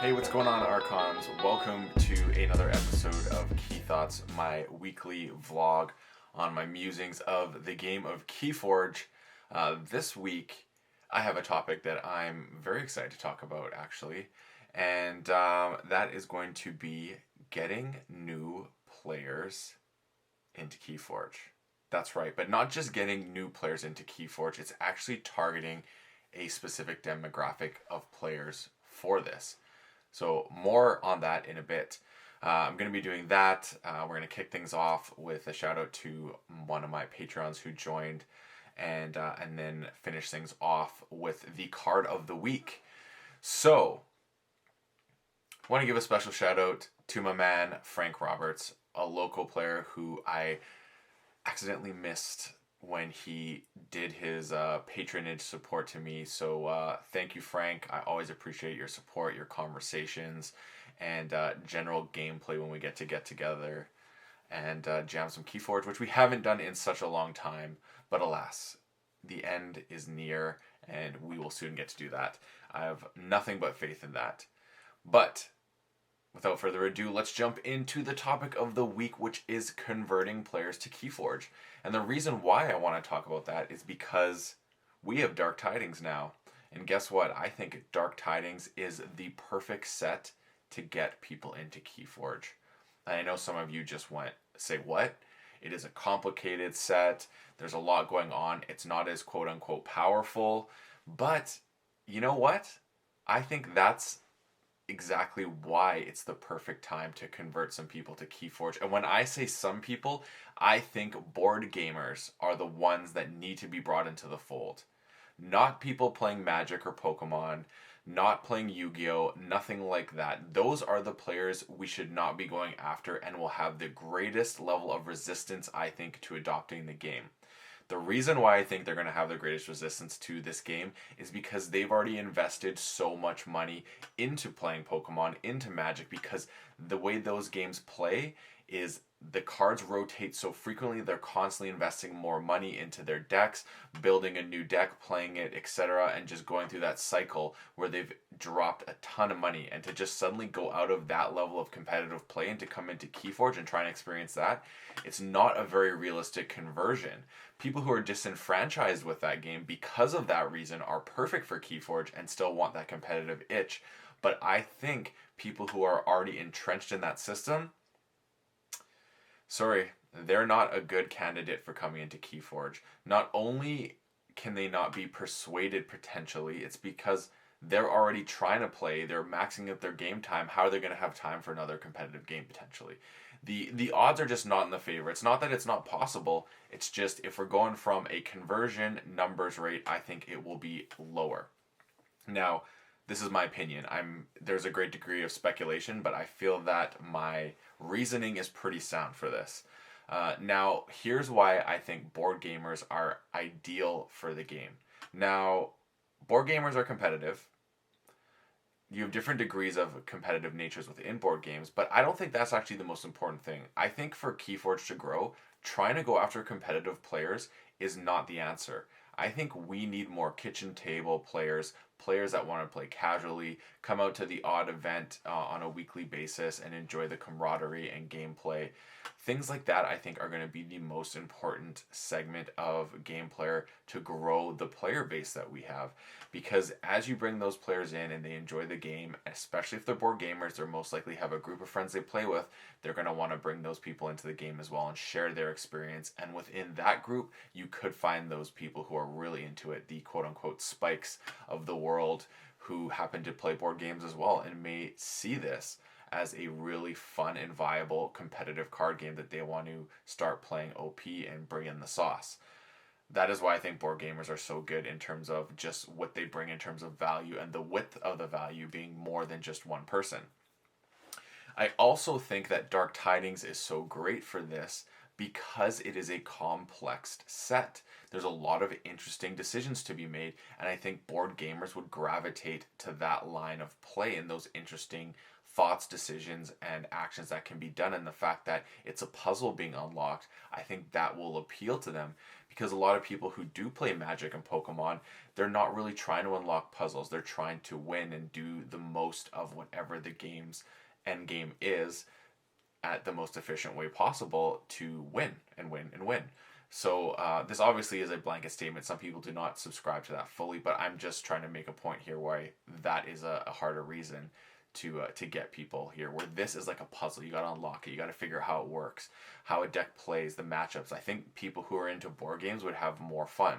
Hey, what's going on, Archons? Welcome to another episode of KeyThoughts, my weekly vlog on my musings of the game of KeyForge. This week, I have a topic that I'm very excited to talk about, actually, and that is going to be getting new players into KeyForge. That's right, but not just getting new players into KeyForge, it's actually targeting a specific demographic of players for this. So more on that in a bit. I'm going to be doing that. We're going to kick things off with a shout out to one of my Patreons who joined, and then finish things off with the card of the week. So, I want to give a special shout out to my man Frank Roberts, a local player who I accidentally missed when he did his patronage support to me. So thank you, Frank. I always appreciate your support, your conversations, and general gameplay when we get together and jam some KeyForge, which we haven't done in such a long time. But alas, the end is near, and we will soon get to do that. I have nothing but faith in that. But without further ado, let's jump into the topic of the week, which is converting players to KeyForge. And the reason why I want to talk about that is because we have Dark Tidings now. And guess what? I think Dark Tidings is the perfect set to get people into KeyForge. And I know some of you just say, what? It is a complicated set. There's a lot going on. It's not as quote-unquote powerful. But you know what? I think that's exactly why it's the perfect time to convert some people to KeyForge. And when I say some people, I think board gamers are the ones that need to be brought into the fold. Not people playing Magic or Pokemon, not playing Yu-Gi-Oh!, nothing like that. Those are the players we should not be going after and will have the greatest level of resistance, I think, to adopting the game. The reason why I think they're going to have the greatest resistance to this game is because they've already invested so much money into playing Pokemon, into Magic, because the way those games play is the cards rotate so frequently, they're constantly investing more money into their decks, building a new deck, playing it, etc., and just going through that cycle where they've dropped a ton of money. And to just suddenly go out of that level of competitive play and to come into KeyForge and try and experience that, it's not a very realistic conversion. People who are disenfranchised with that game because of that reason are perfect for KeyForge and still want that competitive itch. But I think people who are already entrenched in that system, they're not a good candidate for coming into KeyForge. Not only can they not be persuaded potentially, it's because they're already trying to play, they're maxing out their game time. How are they going to have time for another competitive game potentially? The odds are just not in the favor. It's not that it's not possible, it's just if we're going from a conversion numbers rate, I think it will be lower. Now, this is my opinion. There's a great degree of speculation, but I feel that my reasoning is pretty sound for this. Now, here's why I think board gamers are ideal for the game. Now, board gamers are competitive. You have different degrees of competitive natures within board games, but I don't think that's actually the most important thing. I think for KeyForge to grow, trying to go after competitive players is not the answer. I think we need more kitchen table players that want to play casually, come out to the odd event on a weekly basis and enjoy the camaraderie and gameplay. Things like that I think are going to be the most important segment of game player to grow the player base that we have. Because as you bring those players in and they enjoy the game, especially if they're board gamers, they're most likely have a group of friends they play with, they're going to want to bring those people into the game as well and share their experience. And within that group, you could find those people who are really into it, the quote-unquote spikes of the world who happen to play board games as well and may see this as a really fun and viable competitive card game that they want to start playing OP and bring in the sauce. That is why I think board gamers are so good in terms of just what they bring in terms of value and the width of the value being more than just one person. I also think that Dark Tidings is so great for this because it is a complex set. There's a lot of interesting decisions to be made, and I think board gamers would gravitate to that line of play and those interesting thoughts, decisions, and actions that can be done, and the fact that it's a puzzle being unlocked, I think that will appeal to them. Because a lot of people who do play Magic and Pokemon, they're not really trying to unlock puzzles. They're trying to win and do the most of whatever the game's end game is at the most efficient way possible to win and win and win. So this obviously is a blanket statement. Some people do not subscribe to that fully, but I'm just trying to make a point here where that is a harder reason to get people here, where this is like a puzzle. You got to unlock it. You got to figure out how it works, how a deck plays, the matchups. I think people who are into board games would have more fun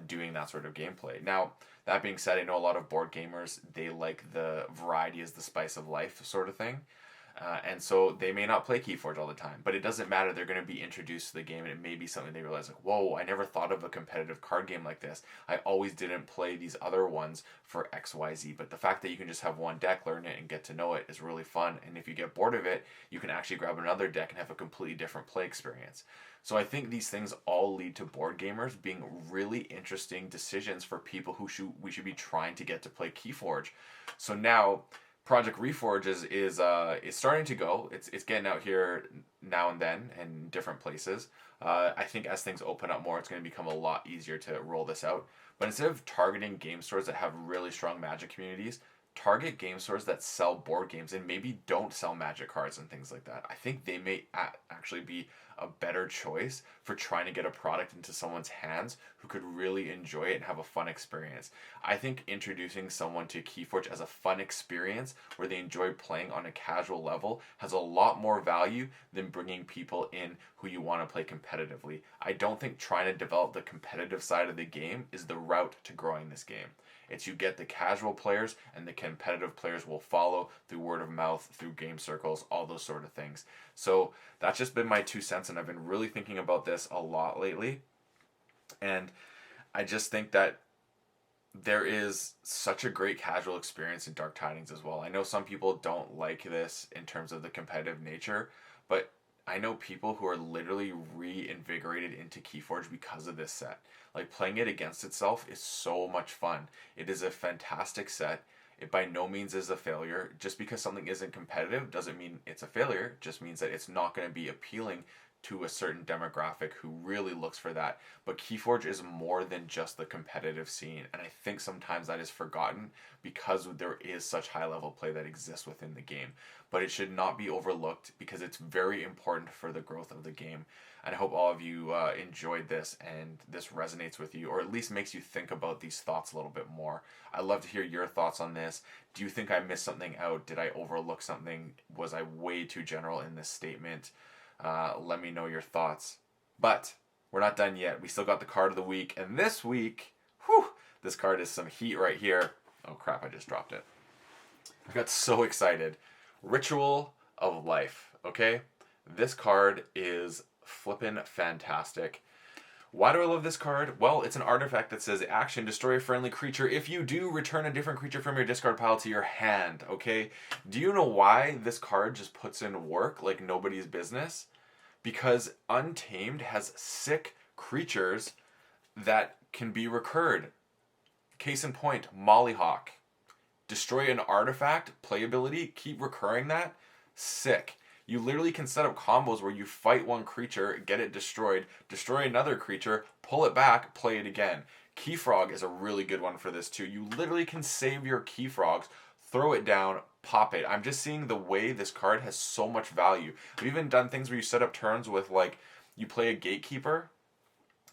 doing that sort of gameplay. Now, that being said, I know a lot of board gamers, they like the variety is the spice of life sort of thing. And so they may not play KeyForge all the time, but it doesn't matter. They're going to be introduced to the game, and it may be something they realize, like, whoa, I never thought of a competitive card game like this. I always didn't play these other ones for XYZ, but the fact that you can just have one deck, learn it, and get to know it is really fun. And if you get bored of it, you can actually grab another deck and have a completely different play experience. So I think these things all lead to board gamers being really interesting decisions for people who we should be trying to get to play KeyForge. So now Project Reforge is starting to go. It's getting out here now and then in different places. I think as things open up more, it's going to become a lot easier to roll this out. But instead of targeting game stores that have really strong Magic communities, target game stores that sell board games and maybe don't sell Magic cards and things like that. I think they may actually be a better choice for trying to get a product into someone's hands who could really enjoy it and have a fun experience. I think introducing someone to KeyForge as a fun experience where they enjoy playing on a casual level has a lot more value than bringing people in who you want to play competitively. I don't think trying to develop the competitive side of the game is the route to growing this game. It's you get the casual players, and the competitive players will follow through word of mouth, through game circles, all those sort of things. So that's just been my 2 cents, and I've been really thinking about this a lot lately. And I just think that there is such a great casual experience in Dark Tidings as well. I know some people don't like this in terms of the competitive nature, but I know people who are literally reinvigorated into KeyForge because of this set. Like, playing it against itself is so much fun. It is a fantastic set. It by no means is a failure. Just because something isn't competitive doesn't mean it's a failure. It just means that it's not going to be appealing to a certain demographic who really looks for that. But KeyForge is more than just the competitive scene, and I think sometimes that is forgotten because there is such high level play that exists within the game. But it should not be overlooked because it's very important for the growth of the game. And I hope all of you enjoyed this and this resonates with you, or at least makes you think about these thoughts a little bit more. I'd love to hear your thoughts on this. Do you think I missed something out? Did I overlook something? Was I way too general in this statement? Let me know your thoughts. But we're not done yet. We still got the card of the week. And this week, this card is some heat right here. Oh crap, I just dropped it. I got so excited. Ritual of Life, okay? This card is flippin' fantastic. Why do I love this card? Well, it's an artifact that says action, destroy a friendly creature. If you do, return a different creature from your discard pile to your hand, okay? Do you know why this card just puts in work like nobody's business? Because Untamed has sick creatures that can be recurred. Case in point, Mollyhawk. Destroy an artifact, playability, keep recurring that, sick. You literally can set up combos where you fight one creature, get it destroyed, destroy another creature, pull it back, play it again. Keyfrog is a really good one for this too. You literally can save your Keyfrogs, throw it down, pop it. I'm just seeing the way this card has so much value. I've even done things where you set up turns with, like, you play a Gatekeeper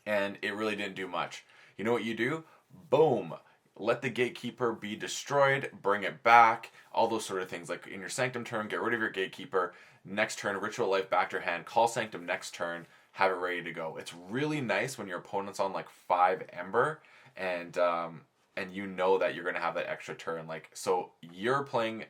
and it really didn't do much. You know what you do? Boom. Let the Gatekeeper be destroyed, bring it back, all those sort of things. Like in your Sanctum turn, get rid of your Gatekeeper. Next turn, Ritual Life back to your hand, call Sanctum next turn, have it ready to go. It's really nice when your opponent's on like 5 Ember and you know that you're going to have that extra turn. Like, so you're playing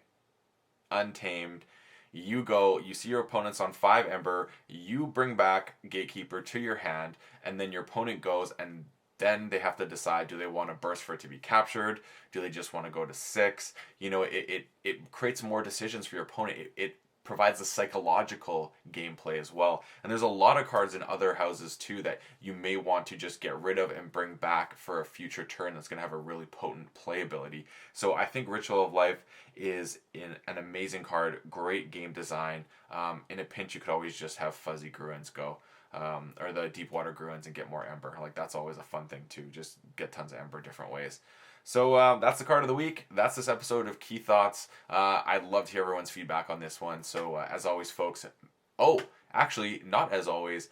Untamed, you go, you see your opponent's on 5 Ember, you bring back Gatekeeper to your hand, and then your opponent goes, and then they have to decide, do they want to burst for it to be captured? Do they just want to go to 6? You know, it creates more decisions for your opponent. It provides the psychological gameplay as well. And there's a lot of cards in other houses too that you may want to just get rid of and bring back for a future turn that's going to have a really potent playability. So I think Ritual of Life is an amazing card, great game design. In a pinch, you could always just have Fuzzy Gruins go. Or the Deepwater Gruins and get more Ember. Like, that's always a fun thing too. Just get tons of Ember different ways. So that's the card of the week. That's this episode of Key Thoughts. I'd love to hear everyone's feedback on this one. So as always, folks. Oh, actually, not as always.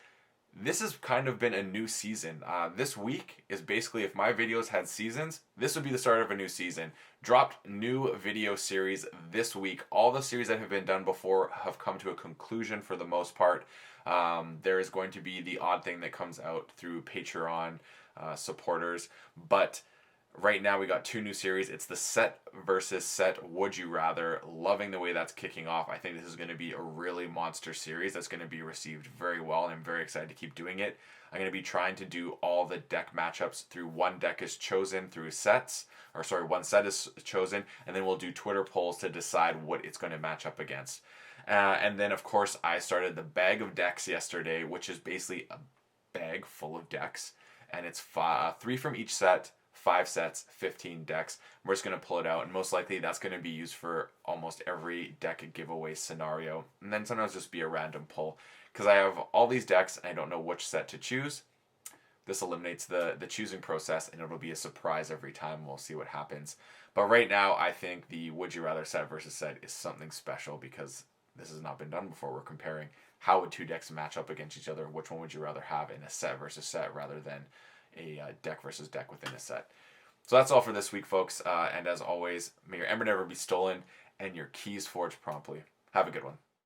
This has kind of been a new season. This week is basically, if my videos had seasons, this would be the start of a new season. Dropped new video series this week. All the series that have been done before have come to a conclusion for the most part. There is going to be the odd thing that comes out through Patreon supporters, but right now we got 2 new series. It's the set versus set Would You Rather. Loving the way that's kicking off. I think this is going to be a really monster series that's going to be received very well, and I'm very excited to keep doing it. I'm going to be trying to do all the deck matchups through one deck is chosen through sets, or sorry, one set is chosen, and then we'll do Twitter polls to decide what it's going to match up against. And then, of course, I started the bag of decks yesterday, which is basically a bag full of decks, and it's 3 from each set, 5 sets, 15 decks. We're just going to pull it out, and most likely that's going to be used for almost every deck giveaway scenario, and then sometimes just be a random pull. Because I have all these decks, and I don't know which set to choose. This eliminates the choosing process, and it'll be a surprise every time. We'll see what happens. But right now, I think the Would You Rather set versus set is something special because this has not been done before. We're comparing how would 2 decks match up against each other. Which one would you rather have in a set versus set rather than a deck versus deck within a set. So that's all for this week, folks. And as always, may your Ember never be stolen and your keys forged promptly. Have a good one.